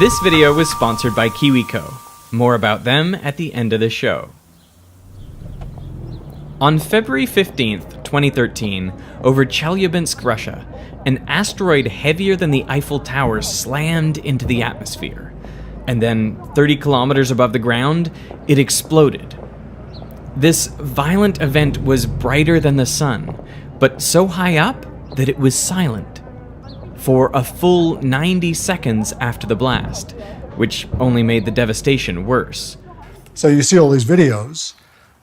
This video was sponsored by KiwiCo. More about them at the end of the show. On February 15th, 2013, over Chelyabinsk, Russia, an asteroid heavier than the Eiffel Tower slammed into the atmosphere. And then, 30 kilometers above the ground, it exploded. This violent event was brighter than the sun, but so high up that it was silent for a full 90 seconds after the blast, which only made the devastation worse. So you see all these videos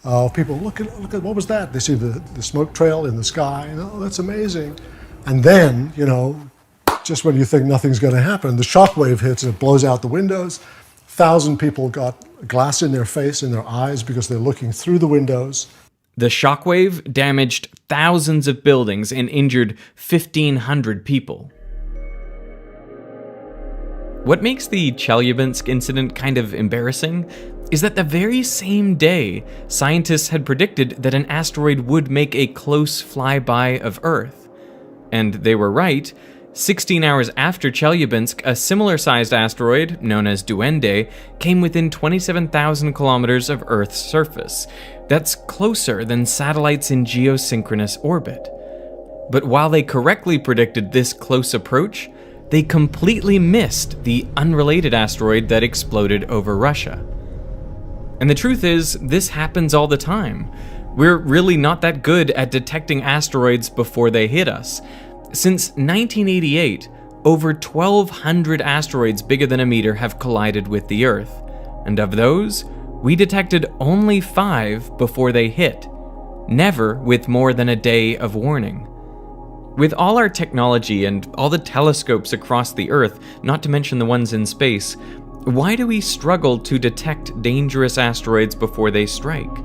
of people, look at what was that? They see the smoke trail in the sky, and oh, that's amazing. And then, just when you think nothing's going to happen, the shockwave hits and it blows out the windows. 1,000 people got glass in their face, in their eyes, because they're looking through the windows. The shockwave damaged thousands of buildings and injured 1,500 people. What makes the Chelyabinsk incident kind of embarrassing is that the very same day, scientists had predicted that an asteroid would make a close flyby of Earth. And they were right. 16 hours after Chelyabinsk, a similar-sized asteroid, known as Duende, came within 27,000 kilometers of Earth's surface. That's closer than satellites in geosynchronous orbit. But while they correctly predicted this close approach, they completely missed the unrelated asteroid that exploded over Russia. And the truth is, this happens all the time. We're really not that good at detecting asteroids before they hit us. Since 1988, over 1,200 asteroids bigger than a meter have collided with the Earth. And of those, we detected only 5 before they hit, never with more than a day of warning. With all our technology and all the telescopes across the Earth, not to mention the ones in space, why do we struggle to detect dangerous asteroids before they strike?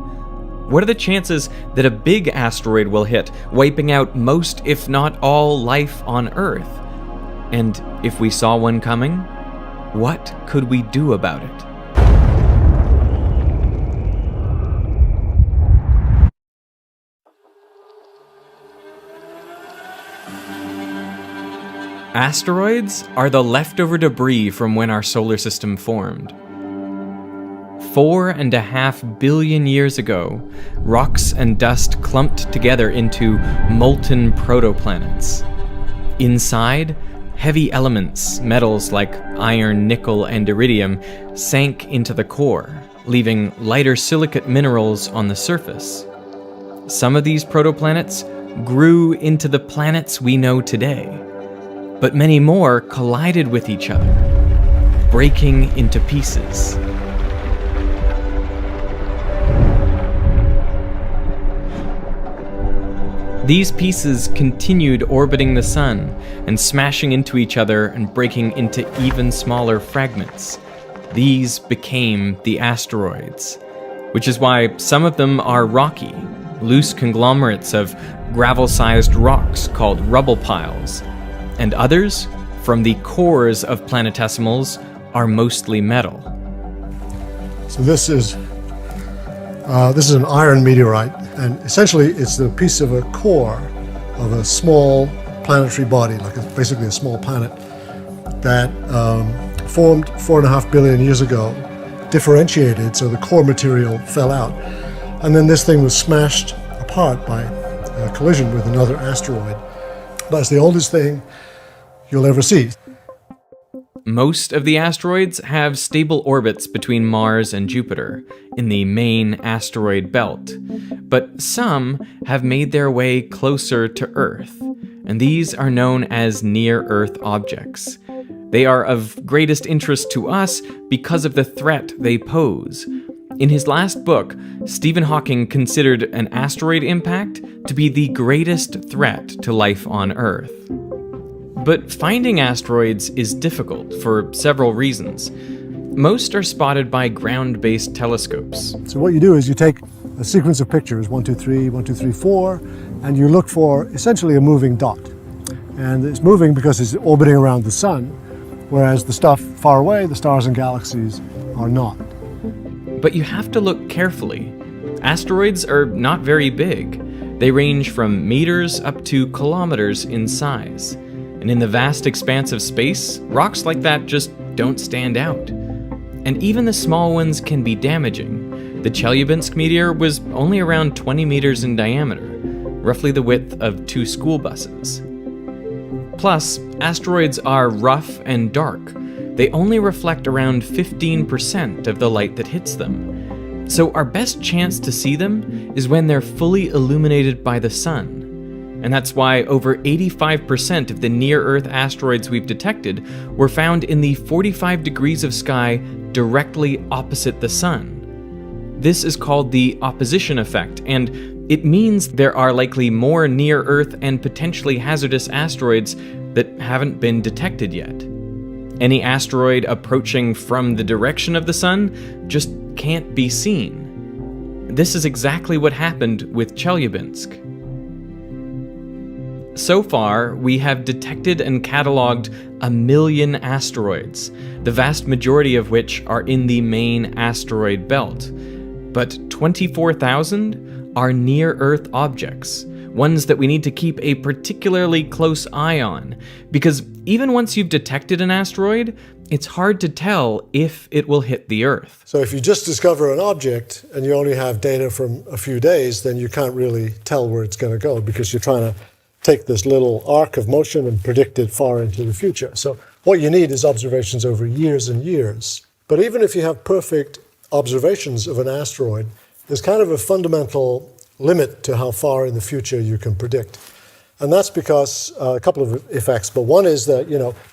What are the chances that a big asteroid will hit, wiping out most, if not all, life on Earth? And if we saw one coming, what could we do about it? Asteroids are the leftover debris from when our solar system formed. 4.5 billion years ago, rocks and dust clumped together into molten protoplanets. Inside, heavy elements, metals like iron, nickel, and iridium, sank into the core, leaving lighter silicate minerals on the surface. Some of these protoplanets grew into the planets we know today, but many more collided with each other, breaking into pieces. These pieces continued orbiting the sun and smashing into each other and breaking into even smaller fragments. These became the asteroids, which is why some of them are rocky, loose conglomerates of gravel-sized rocks called rubble piles, and others, from the cores of planetesimals, are mostly metal. So this is an iron meteorite, and essentially it's the piece of a core of a small planetary body, like basically a small planet, that formed 4.5 billion years ago, differentiated, so the core material fell out, and then this thing was smashed apart by a collision with another asteroid. That's the oldest thing you'll ever see. Most of the asteroids have stable orbits between Mars and Jupiter in the main asteroid belt, but some have made their way closer to Earth, and these are known as near-Earth objects. They are of greatest interest to us because of the threat they pose. In his last book, Stephen Hawking considered an asteroid impact to be the greatest threat to life on Earth. But finding asteroids is difficult for several reasons. Most are spotted by ground-based telescopes. So what you do is you take a sequence of pictures, 1, 2, 3, 1, 2, 3, 4, and you look for essentially a moving dot. And it's moving because it's orbiting around the sun, whereas the stuff far away, the stars and galaxies, are not. But you have to look carefully. Asteroids are not very big. They range from meters up to kilometers in size. And in the vast expanse of space, rocks like that just don't stand out. And even the small ones can be damaging. The Chelyabinsk meteor was only around 20 meters in diameter, roughly the width of 2 school buses. Plus, asteroids are rough and dark. They only reflect around 15% of the light that hits them. So our best chance to see them is when they're fully illuminated by the sun. And that's why over 85% of the near-Earth asteroids we've detected were found in the 45 degrees of sky directly opposite the sun. This is called the opposition effect, and it means there are likely more near-Earth and potentially hazardous asteroids that haven't been detected yet. Any asteroid approaching from the direction of the sun just can't be seen. This is exactly what happened with Chelyabinsk. So far, we have detected and cataloged 1 million asteroids, the vast majority of which are in the main asteroid belt. But 24,000 are near-Earth objects, ones that we need to keep a particularly close eye on, because even once you've detected an asteroid, it's hard to tell if it will hit the Earth. So if you just discover an object and you only have data from a few days, then you can't really tell where it's going to go because you're trying to take this little arc of motion and predict it far into the future. So what you need is observations over years and years. But even if you have perfect observations of an asteroid, there's kind of a fundamental limit to how far in the future you can predict. And that's because a couple of effects. But one is that,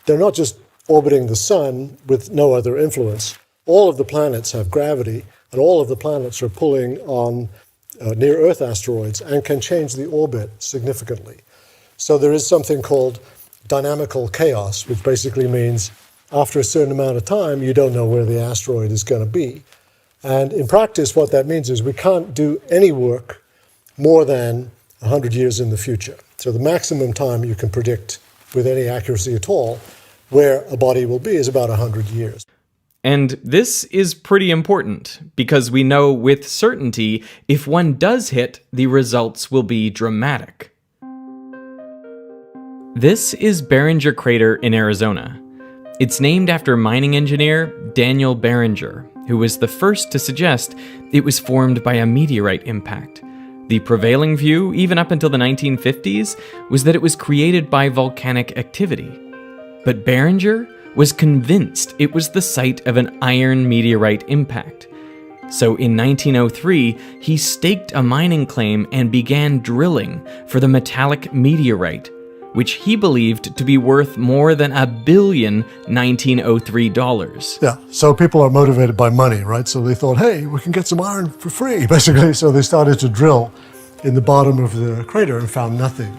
they're not just orbiting the sun with no other influence. All of the planets have gravity, and all of the planets are pulling on near-Earth asteroids and can change the orbit significantly. So there is something called dynamical chaos, which basically means after a certain amount of time, you don't know where the asteroid is going to be. And in practice, what that means is we can't do any work more than 100 years in the future. So the maximum time you can predict with any accuracy at all where a body will be is about 100 years. And this is pretty important, because we know with certainty if one does hit, the results will be dramatic. This is Barringer Crater in Arizona. It's named after mining engineer Daniel Barringer, who was the first to suggest it was formed by a meteorite impact. The prevailing view, even up until the 1950s, was that it was created by volcanic activity. But Barringer was convinced it was the site of an iron meteorite impact. So in 1903, he staked a mining claim and began drilling for the metallic meteorite, which he believed to be worth more than $1 billion 1903 dollars. Yeah, so people are motivated by money, right? So they thought, hey, we can get some iron for free, basically. So they started to drill in the bottom of the crater and found nothing.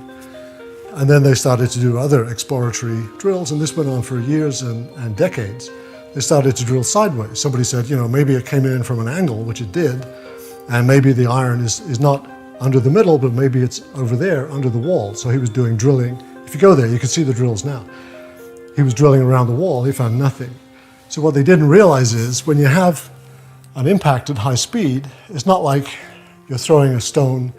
And then they started to do other exploratory drills, and this went on for years and decades. They started to drill sideways. Somebody said, maybe it came in from an angle, which it did, and maybe the iron is not under the middle, but maybe it's over there under the wall. So he was doing drilling. If you go there, you can see the drills now. He was drilling around the wall, he found nothing. So what they didn't realize is when you have an impact at high speed, it's not like you're throwing a stone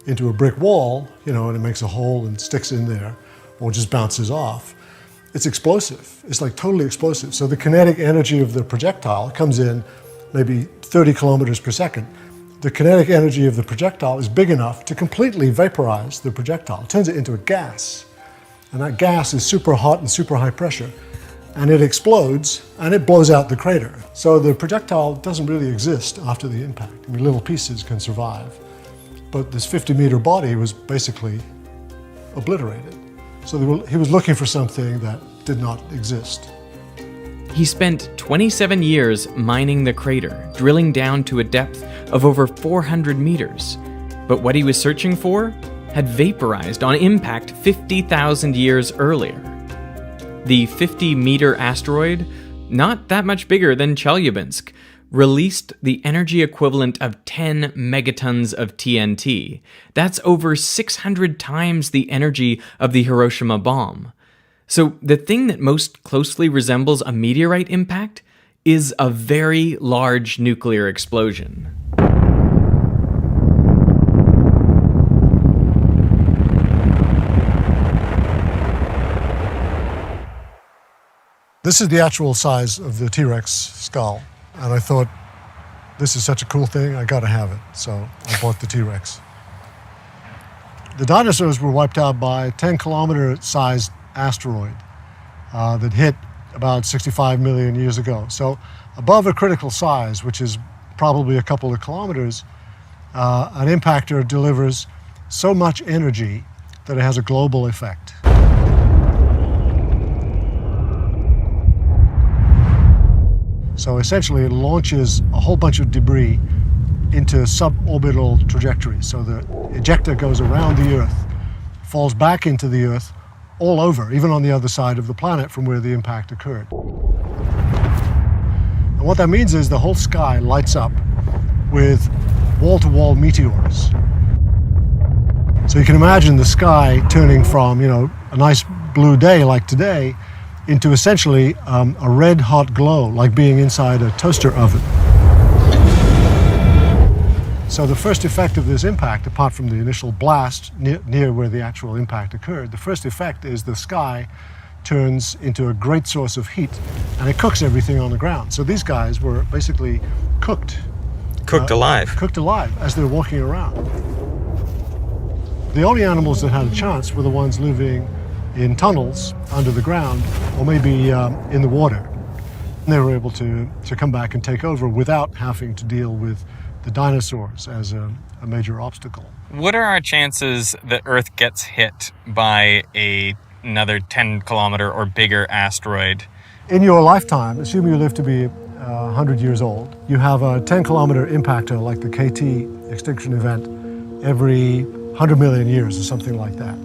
into a brick wall, and it makes a hole and sticks in there, or just bounces off. It's explosive. It's like totally explosive. So the kinetic energy of the projectile comes in maybe 30 kilometers per second. The kinetic energy of the projectile is big enough to completely vaporize the projectile. It turns it into a gas. And that gas is super hot and super high pressure. And it explodes, and it blows out the crater. So the projectile doesn't really exist after the impact. Little pieces can survive. But this 50-meter body was basically obliterated. So he was looking for something that did not exist. He spent 27 years mining the crater, drilling down to a depth of over 400 meters. But what he was searching for had vaporized on impact 50,000 years earlier. The 50-meter asteroid, not that much bigger than Chelyabinsk, released the energy equivalent of 10 megatons of TNT. That's over 600 times the energy of the Hiroshima bomb. So the thing that most closely resembles a meteorite impact is a very large nuclear explosion. This is the actual size of the T-Rex skull. And I thought, this is such a cool thing, I gotta have it. So I bought the T-Rex. The dinosaurs were wiped out by a 10-kilometer sized asteroid that hit about 65 million years ago. So above a critical size, which is probably a couple of kilometers, an impactor delivers so much energy that it has a global effect. So essentially it launches a whole bunch of debris into suborbital trajectories. So the ejector goes around the Earth, falls back into the Earth, all over, even on the other side of the planet from where the impact occurred. And what that means is the whole sky lights up with wall-to-wall meteors. So you can imagine the sky turning from, a nice blue day like today into essentially a red hot glow, like being inside a toaster oven. So the first effect of this impact, apart from the initial blast near where the actual impact occurred, the first effect is the sky turns into a great source of heat and it cooks everything on the ground. So these guys were basically cooked. Cooked alive. Cooked alive as they're walking around. The only animals that had a chance were the ones living in tunnels under the ground or maybe in the water. And they were able to come back and take over without having to deal with the dinosaurs as a major obstacle. What are our chances that Earth gets hit by another 10-kilometer or bigger asteroid? In your lifetime, assume you live to be 100 years old, you have a 10-kilometer impactor like the KT extinction event every 100 million years or something like that.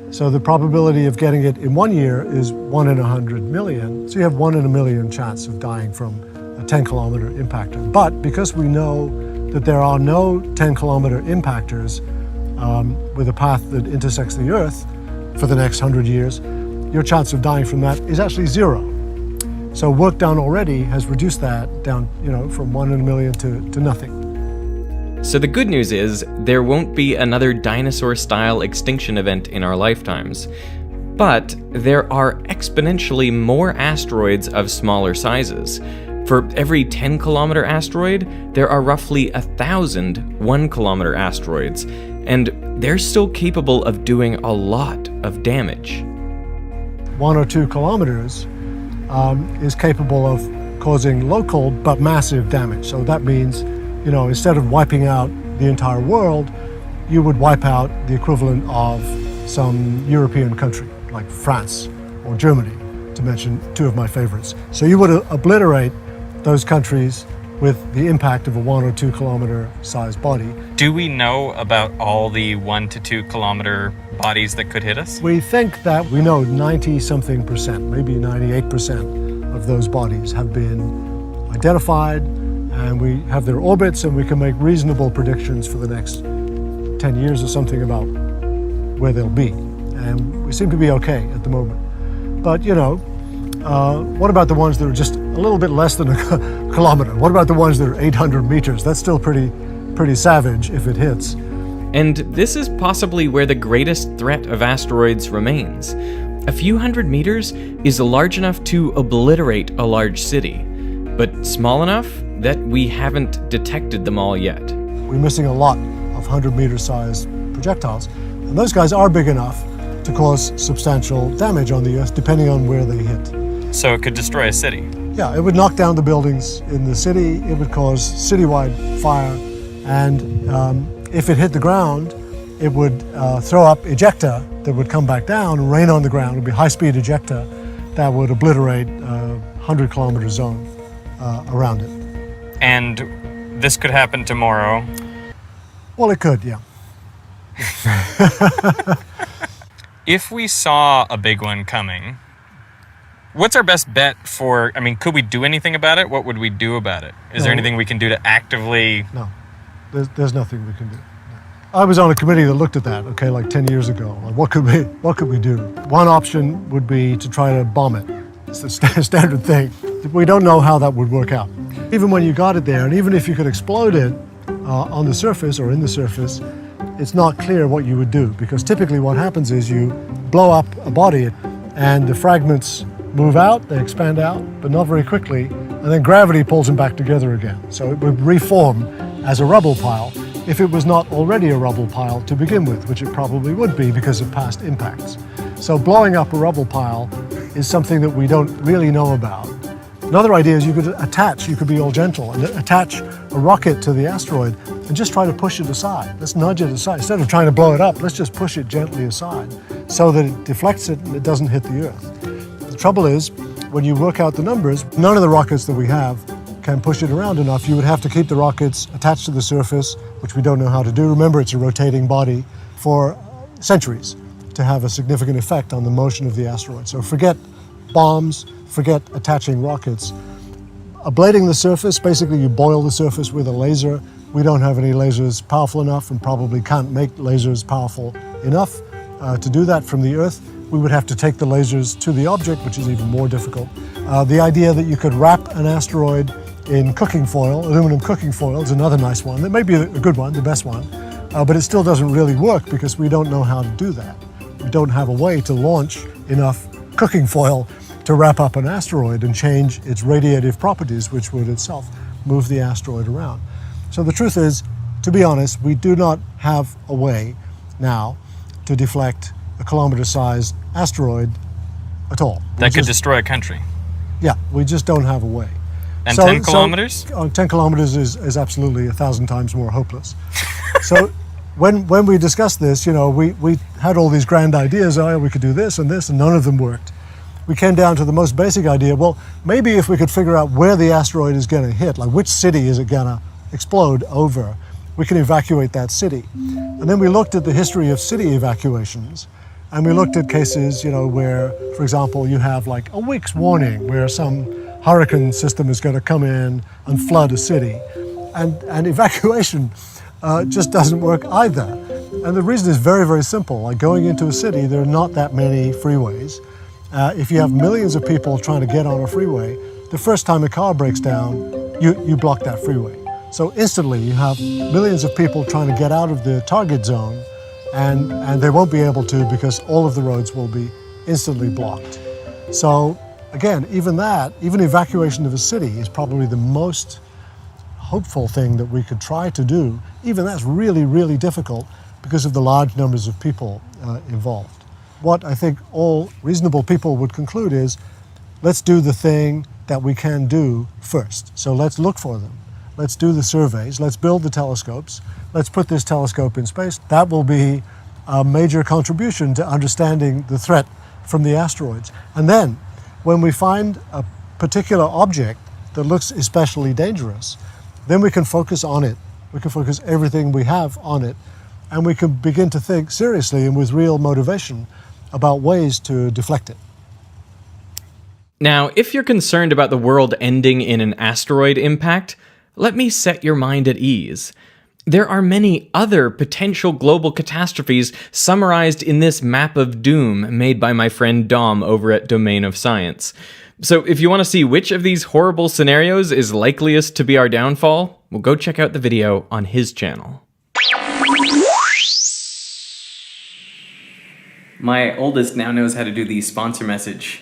So the probability of getting it in 1 year is 1 in 100 million. So you have 1 in a million chance of dying from a 10-kilometer impactor. But because we know that there are no 10-kilometer impactors with a path that intersects the Earth for the next 100 years, your chance of dying from that is actually 0. So work done already has reduced that down, from 1 in a million to nothing. So the good news is there won't be another dinosaur-style extinction event in our lifetimes. But there are exponentially more asteroids of smaller sizes. For every 10-kilometer asteroid, there are roughly 1,000 1-kilometer asteroids, and they're still capable of doing a lot of damage. 1 or 2 kilometers is capable of causing local but massive damage. So that means, instead of wiping out the entire world, you would wipe out the equivalent of some European country, like France or Germany, to mention 2 of my favorites. So you would obliterate those countries with the impact of a 1 or 2 kilometer sized body. Do we know about all the 1 to 2 kilometer bodies that could hit us? We think that we know 90-something%, maybe 98% of those bodies have been identified, and we have their orbits, and we can make reasonable predictions for the next 10 years or something about where they'll be. And we seem to be okay at the moment. But, what about the ones that are just a little bit less than a kilometer? What about the ones that are 800 meters? That's still pretty savage if it hits. And this is possibly where the greatest threat of asteroids remains. A few hundred meters is large enough to obliterate a large city, but small enough that we haven't detected them all yet. We're missing a lot of 100-meter sized projectiles, and those guys are big enough to cause substantial damage on the Earth depending on where they hit. So it could destroy a city? Yeah, it would knock down the buildings in the city, it would cause citywide fire, and if it hit the ground, it would throw up ejecta that would come back down and rain on the ground. It would be high-speed ejecta that would obliterate a 100-kilometer zone around it. And this could happen tomorrow? Well, it could, yeah. If we saw a big one coming, what's our best bet could we do anything about it? What would we do about it? Is there anything we can do to actively... No, there's nothing we can do. No. I was on a committee that looked at that, like 10 years ago. Like, what could we do? One option would be to try to bomb it. It's the standard thing. We don't know how that would work out. Even when you got it there, and even if you could explode it on the surface or in the surface, it's not clear what you would do, because typically what happens is you blow up a body and the fragments move out, they expand out, but not very quickly, and then gravity pulls them back together again. So it would reform as a rubble pile if it was not already a rubble pile to begin with, which it probably would be because of past impacts. So blowing up a rubble pile is something that we don't really know about. Another idea is you could be all gentle and attach a rocket to the asteroid and just try to push it aside. Let's nudge it aside. Instead of trying to blow it up, let's just push it gently aside so that it deflects it and it doesn't hit the Earth. The trouble is, when you work out the numbers, none of the rockets that we have can push it around enough. You would have to keep the rockets attached to the surface, which we don't know how to do. Remember, it's a rotating body for centuries to have a significant effect on the motion of the asteroid. So forget bombs, forget attaching rockets. Ablating the surface, basically you boil the surface with a laser. We don't have any lasers powerful enough and probably can't make lasers powerful enough to do that from the Earth. We would have to take the lasers to the object, which is even more difficult. The idea that you could wrap an asteroid in cooking foil, aluminum cooking foil, is another nice one. That may be a good one, the best one, but it still doesn't really work because we don't know how to do that. We don't have a way to launch enough cooking foil to wrap up an asteroid and change its radiative properties, which would itself move the asteroid around. So the truth is, to be honest, we do not have a way now to deflect a kilometer-sized asteroid at all. That could destroy a country. Yeah, we just don't have a way. And 10 kilometers? 10 kilometers is absolutely 1,000 times more hopeless. So when we discussed this, we had all these grand ideas. Oh, we could do this, and none of them worked. We came down to the most basic idea. Well, maybe if we could figure out where the asteroid is going to hit, like which city is it going to explode over, we can evacuate that city. And then we looked at the history of city evacuations, and we looked at cases, where, for example, you have like a week's warning where some hurricane system is going to come in and flood a city. And evacuation just doesn't work either. And the reason is very, very simple. Like going into a city, there are not that many freeways. If you have millions of people trying to get on a freeway, the first time a car breaks down, you block that freeway. So instantly you have millions of people trying to get out of the target zone, and they won't be able to because all of the roads will be instantly blocked. So again, even evacuation of a city is probably the most hopeful thing that we could try to do. Even that's really, really difficult because of the large numbers of people involved. What I think all reasonable people would conclude is, let's do the thing that we can do first. So let's look for them. Let's do the surveys. Let's build the telescopes. Let's put this telescope in space. That will be a major contribution to understanding the threat from the asteroids. And then, when we find a particular object that looks especially dangerous, then we can focus on it. We can focus everything we have on it. And we can begin to think seriously and with real motivation about ways to deflect it. Now, if you're concerned about the world ending in an asteroid impact, let me set your mind at ease. There are many other potential global catastrophes summarized in this map of doom made by my friend Dom over at Domain of Science. So if you want to see which of these horrible scenarios is likeliest to be our downfall, well, go check out the video on his channel. My oldest now knows how to do the sponsor message.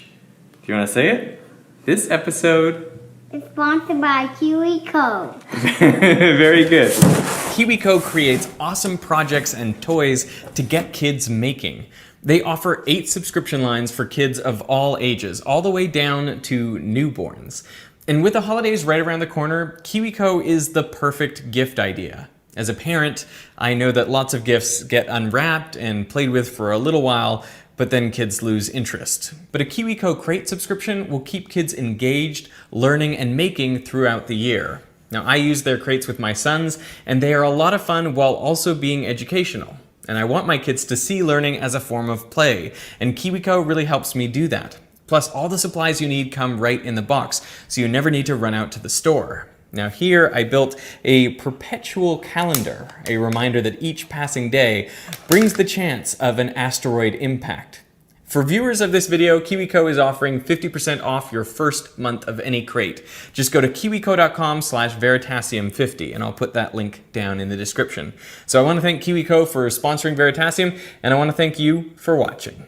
Do you want to say it? This episode is sponsored by KiwiCo. Very good. KiwiCo creates awesome projects and toys to get kids making. They offer 8 subscription lines for kids of all ages, all the way down to newborns. And with the holidays right around the corner, KiwiCo is the perfect gift idea. As a parent, I know that lots of gifts get unwrapped and played with for a little while, but then kids lose interest. But a KiwiCo Crate subscription will keep kids engaged, learning, and making throughout the year. Now, I use their crates with my sons, and they are a lot of fun while also being educational. And I want my kids to see learning as a form of play, and KiwiCo really helps me do that. Plus, all the supplies you need come right in the box, so you never need to run out to the store. Now here I built a perpetual calendar, a reminder that each passing day brings the chance of an asteroid impact. For viewers of this video, KiwiCo is offering 50% off your first month of any crate. Just go to kiwico.com/veritasium50 and I'll put that link down in the description. So I want to thank KiwiCo for sponsoring Veritasium, and I want to thank you for watching.